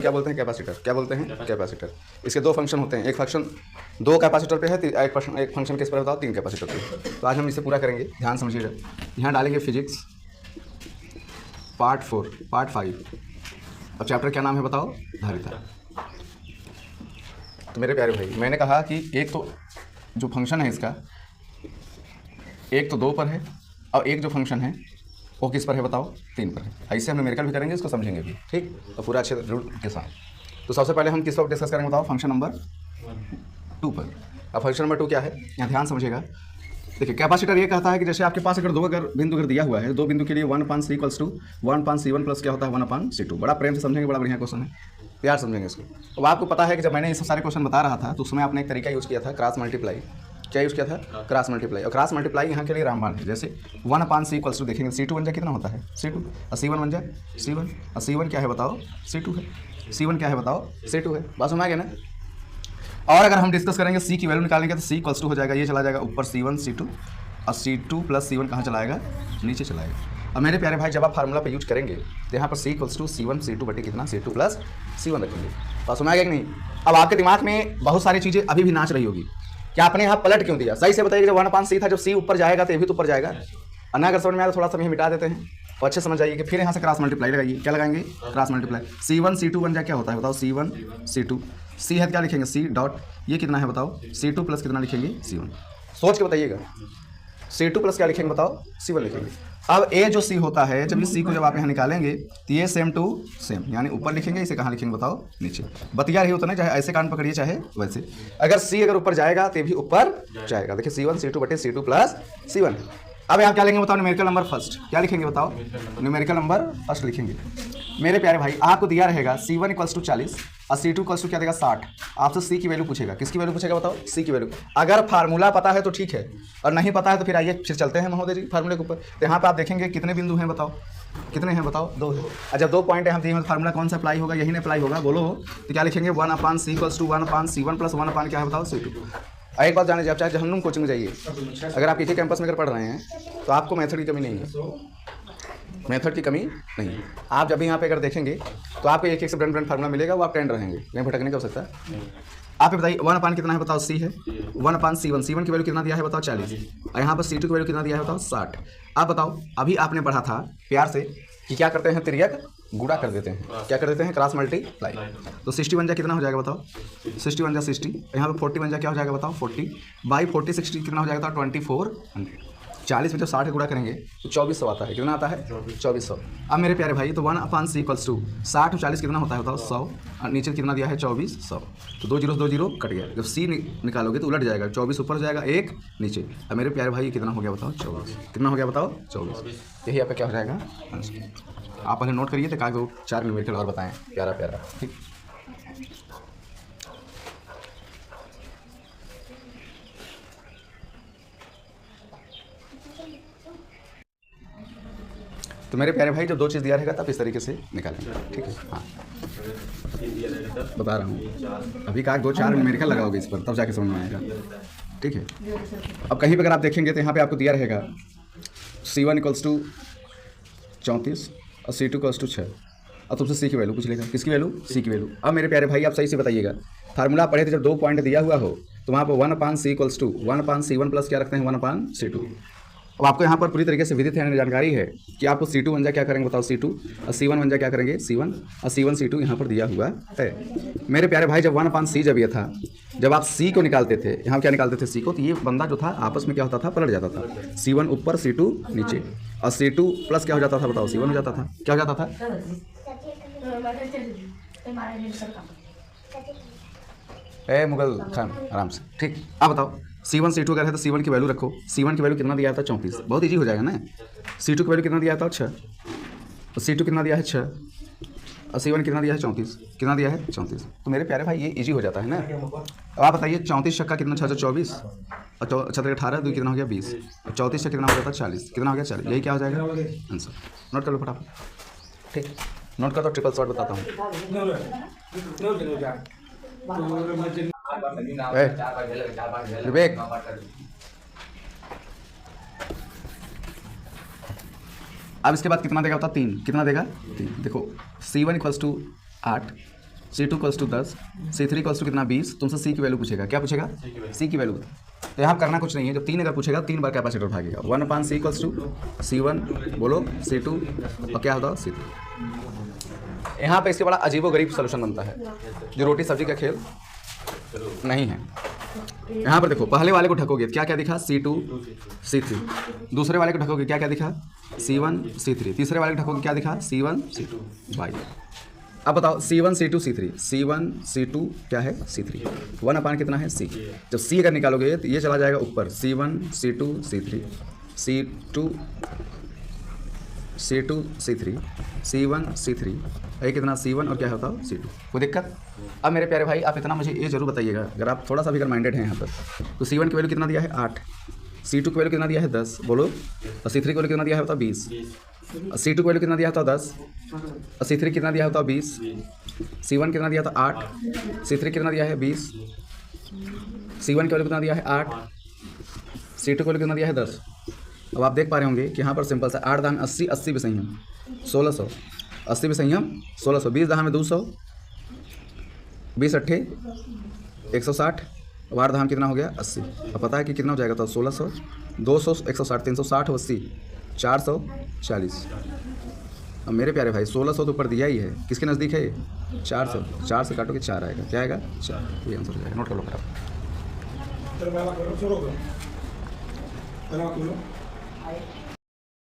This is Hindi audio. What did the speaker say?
क्या बोलते हैं? कैपेसिटर। क्या बोलते हैं? कैपेसिटर। इसके दो फंक्शन होते हैं, एक फंक्शन दो कैपेसिटर पे है, एक फंक्शन किस पर बताओ? तीन कैपेसिटर पे। तो आज हम इसे पूरा करेंगे, ध्यान समझिएगा। यहाँ डालेंगे फिजिक्स पार्ट 4 पार्ट 5। अब चैप्टर क्या नाम है बताओ? धारिता। तो मेरे प्यारे भाई, मैंने कहा कि एक तो जो फंक्शन है इसका, एक तो 2 पर है और एक जो फंक्शन है वो किस पर है बताओ? 3 पर है। ऐसे हम न्यूमेरिकल भी करेंगे, इसको समझेंगे भी, ठीक? तो पूरा अच्छे रूल के साथ। तो सबसे पहले हम किस पर डिस्कस करेंगे बताओ? फंक्शन नंबर 2 पर। अब फंक्शन नंबर 2 क्या है, यहाँ ध्यान समझिएगा। देखिए, कैपेसिटर ये कहता है कि जैसे आपके पास अगर बिंदु दिया हुआ है, 2 बिंदु के लिए 1/c = 1/c1 प्लस क्या होता है? 1/c2। बड़ा प्रेम से समझेंगे, बड़ा बढ़िया क्वेश्चन है, प्यार समझेंगे इसको। अब आपको पता है कि जब मैंने ये सब सारे क्वेश्चन बता रहा था तो उसमें आपने एक तरीका यूज़ किया था, क्रॉस मल्टीप्लाई। क्या यूज़ किया था? Cross multiply. और क्रॉस मल्टीप्लाई यहाँ के लिए रामबाण है। जैसे 1/c देखेंगे, c2 बन जाए कितना होता है? c2। और c1 बन जाए c1। और c1 क्या है बताओ? c2 है। c1 क्या है बताओ? c2 है। बात समझ आ गया ना? और अगर हम डिस्कस करेंगे c की वैल्यू निकालेंगे तो c = हो जाएगा, ये चला जाएगा ऊपर c1 c2 और c2 + c1 कहाँ चलाएगा? नीचे चलाएगा। अब मेरे प्यारे भाई, जब आप फार्मूला पे यूज करेंगे तो यहाँ पर c = c1 c2 बटे कितना? c2 + c1 रखेंगे। बात समझ आ गया कि नहीं? अब आपके दिमाग में बहुत सारी चीज़ें अभी भी नाच रही होगी कि आपने यहाँ पलट क्यों दिया। सही से बताइए, जब 1/c था, जब c ऊपर जाएगा तो ये भी तो ऊपर जाएगा। और ना अगर समझ में आया तो थोड़ा सा मिटा देते हैं और अच्छे समझ आइए कि फिर यहाँ से क्रॉस मल्टीप्लाई लगाइए। क्या लगाएंगे? Cross multiply. c1 c2 बन जाए क्या होता है बताओ? c1 c2। c है क्या लिखेंगे? c डॉट, ये कितना है बताओ? c2 प्लस कितना लिखेंगे? c1। सोच के बताइएगा, c2 प्लस क्या लिखेंगे बताओ? c1 लिखेंगे। अब a जो c होता है, जब इस c को जब आप यहाँ निकालेंगे तो ये सेम टू सेम, यानी ऊपर लिखेंगे, इसे कहाँ लिखेंगे बताओ? नीचे। बतिया रही होता ना, चाहे ऐसे कान पकड़िए चाहे वैसे। अगर c अगर ऊपर जाएगा तो भी ऊपर जाएगा। देखिए c1 c2 बटे c2 + c1। अब यहाँ क्या लेंगे बताओ? Numerical number first. क्या लिखेंगे बताओ? न्यूमेरिकल नंबर फर्स्ट लिखेंगे। मेरे प्यारे भाई, आपको दिया रहेगा c1 = 40 और c2 = क्या देगा? 60। आपसे c की वैल्यू पूछेगा। किसकी वैल्यू पूछेगा बताओ? c की वैल्यू। अगर फार्मूला पता है तो ठीक है, और नहीं पता है तो फिर आइए फिर चलते हैं महोदय जी फार्मूले के ऊपर। तो यहाँ पे आप देखेंगे कितने बिंदु हैं बताओ? कितने हैं बताओ? 2 है। और जब 2 पॉइंट यहाँ दिए, फार्मूला कौन सा अप्लाई होगा? यही नहीं अप्लाई होगा, बोलो। तो क्या लिखेंगे? 1/c = 1/c1 + 1 क्या है बताओ? c2। और एक बात जाने, जब चाहे जहन्नुम कोचिंग में जाइए, अगर आप इसी कैंपस में अगर पढ़ रहे हैं तो आपको मेथड की कमी नहीं है, मेथड की कमी नहीं है। आप जब भी यहाँ पे अगर देखेंगे तो आपको एक से ब्रेंड फार्मूला मिलेगा, वो आप ट्रेंड रहेंगे, नहीं भटकने की आवश्यकता है। आप बताइए 1/, कितना है बताओ? c है। 1/c1, c1 की वैल्यू कितना दिया है बताओ? 40। और यहाँ पर c2 की वैल्यू कितना दिया है बताओ? 60। आप बताओ, अभी आपने पढ़ा था प्यार से कि क्या करते हैं? तिर्यक गुणा कर देते हैं। क्या कर देते हैं? Cross multiply. तो 60 बन जाए कितना हो जाएगा बताओ? 60 बन जाए 60। यहाँ पर 40 बन जाए क्या हो जाएगा बताओ? 40/40 60 कितना हो जाएगा बताओ? 2400। 40 में जब 60 गुणा करेंगे तो 2400 आता है। कितना आता है? 2400। अब मेरे प्यारे भाई, तो 1/c = 60 और 40 कितना होता है बताओ? 100। और नीचे कितना दिया है? 2400। तो 2 0 2 0 कट गया। जब c निकालोगे तो उलट जाएगा, 24 ऊपर जाएगा, 1 नीचे। अब मेरे प्यारे भाई, कितना हो गया बताओ? 24। कितना हो गया बताओ? 24। यही आपका क्या हो जाएगा? आप पहले नोट करिए, तो कागज 4 न्यूमेरिकल और बताएं, प्यारा प्यारा, ठीक? तो मेरे प्यारे भाई, जब 2 चीज़ दिया रहेगा तब इस तरीके से निकालेंगे, ठीक है? हाँ, बता रहा हूँ। अभी का 2-4 न्यूमेरिकल लगाओगे इस पर, तब जाके समझ में आएगा, ठीक है? अब कहीं पर अगर आप देखेंगे तो यहाँ पे आपको दिया रहेगा c1 = 34 और c2 = 6। और तुमसे c की वैल्यू पूछ लेगा। किसकी वैल्यू? c की वैल्यू। अब मेरे प्यारे भाई, आप सही से बताइएगा, फार्मूला पढ़े थे जब 2 पॉइंट दिया हुआ हो तो वहाँ पर 1/c = 1/c1 प्लस क्या रखते हैं? 1/c2। अब आपको यहाँ पर पूरी तरीके से विदित है, जानकारी है कि आपको c2 बन जाए क्या करेंगे बताओ? c2। और c1 बन जाए क्या करेंगे? c1। और c1 c2 यहाँ पर दिया हुआ है। मेरे प्यारे भाई, जब 1/c जब ये था, जब आप c को निकालते थे, यहाँ क्या निकालते थे? c को, तो ये बंदा जो था आपस में क्या होता था? पलट जाता था। c1 ऊपर, c2 नीचे। और c2 प्लस क्या हो जाता था बताओ? c1 हो जाता था। क्या हो जाता था? मुगल खान, आराम से, ठीक? अब बताओ, c1 c2 अगर है तो c1 की वैल्यू रखो। c1 की वैल्यू कितना दिया था? 34। बहुत ईजी हो जाएगा ना। c2 की वैल्यू कितना दिया था? 6। और c2 कितना दिया है? 6। और c1 कितना दिया है? 34। कितना दिया है? 34। तो मेरे प्यारे भाई, ये ईजी हो जाता है ना। अब आप बताइए, 34 छक्का कितना? 6 24 और 6 18 2 कितना हो गया? 20। और 34 से कितना हो जाता? 40। कितना हो गया? 40। यही क्या हो जाएगा? आंसर। नोट कर लो फटाफट, ठीक? नोट कर दो, ट्रिपल शॉट बताता हूँ। विवेक, अब इसके बाद कितना देगा बता? 3। कितना देगा? 3। देखो c1 = 8 C2 equals to 10, C3 equals to कितना 20, तुमसे C की वैल्यू पूछेगा, क्या पूछेगा, C की वैल्यू। तो यहाँ करना कुछ नहीं है, जब 3 अगर पूछेगा 3 बार कैपेसिटर भागेगा, 1/C इक्वल्स टू C1 बोलो C2 और क्या होता है C3। यहाँ पे इसके बड़ा अजीबोगरीब सोल्यूशन बनता है जो रोटी सब्जी का खेल नहीं है। यहाँ पर देखो, पहले वाले को ढकोगे क्या क्या दिखा, C2 C3, दूसरे वाले को ढकोगे क्या क्या दिखा, C1 C3, तीसरे वाले को ढकोगे क्या दिखा, C1 C2 भाई। अब बताओ C1 C2 C3, C1 C2 क्या है C3, 1/, कितना है C। जब C अगर निकालोगे तो ये चला जाएगा ऊपर, C1 C2 C3, C2 C3, C1 C3, ये कितना C1 और क्या होता है C2। कोई दिक्कत। अब मेरे प्यारे भाई आप इतना मुझे ये जरूर बताइएगा, अगर आप थोड़ा सा भी अगर माइंडेड हैं यहाँ पर, तो C1 की वैल्यू कितना दिया है 8, C2 की वैल्यू कितना दिया है 10 बोलो, और C3 की वैल्यू कितना दिया है होता 20, C2 की वैल्यू कितना दिया होता 10, और C3 कितना दिया होता 20, C1 कितना दिया था 8, C3 कितना दिया है 20, C1 की वैल्यू कितना दिया है 8, C2 की वैल्यू कितना दिया है 10। अब आप देख पा रहे होंगे कि यहाँ पर सिंपल सा 8 दाम 80, 80 भी सही हम 1600, 80 भी सही हम 1600, 20 दाम में 200, 20 अट्ठे 160, 8 दाम कितना हो गया 80। अब पता है कि कितना हो जाएगा, तो 1600, 200, 160, 360, 80, 440। अब मेरे प्यारे भाई 1600 तो ऊपर दिया ही है, किसके नज़दीक है 400, 4 से काटोगे 4 आएगा, क्या आएगा 4, ये आंसर हो जाएगा। नोट कर लो खराब।